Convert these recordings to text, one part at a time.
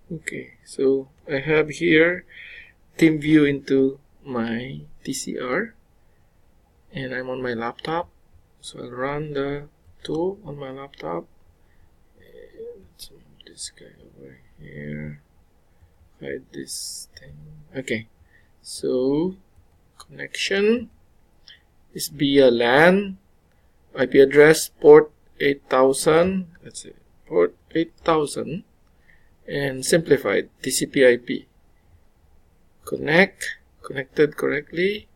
Okay, so I have here TeamView into my TCR, and I'm on my laptop, so I'll run the tool on my laptop. And let's move this guy over here, hide this thing. Okay, so connection is via LAN, IP address port 8000, that's it, port 8000, and simplified TCP/IP. Connected correctly.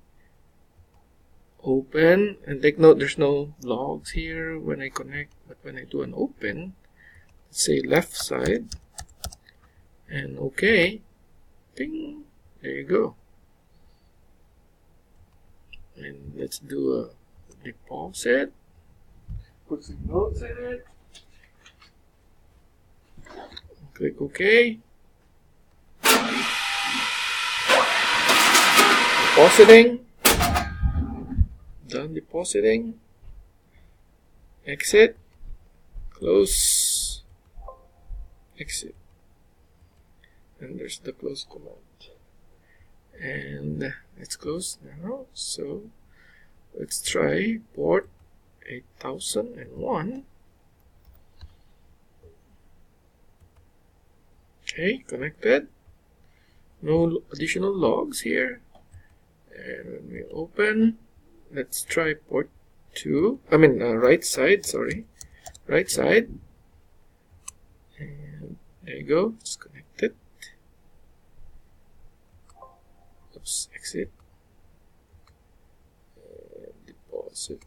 Open, and take note there's no logs here when I connect, but when I do an open, let's say left side, and okay, ping, there you go. And let's do a deposit, put some notes in it, click OK. Depositing, done depositing, exit, close, exit, and there's the close command. And it's closed now, so let's try port 8001. Okay, connected. No additional logs here. And when we open, let's try port 2. Right side, sorry. Right side. And there you go, it's connected. Oops, exit. And deposit.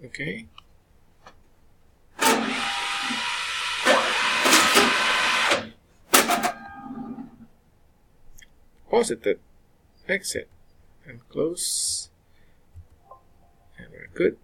Okay. Deposited. Exit. And close. And we're good.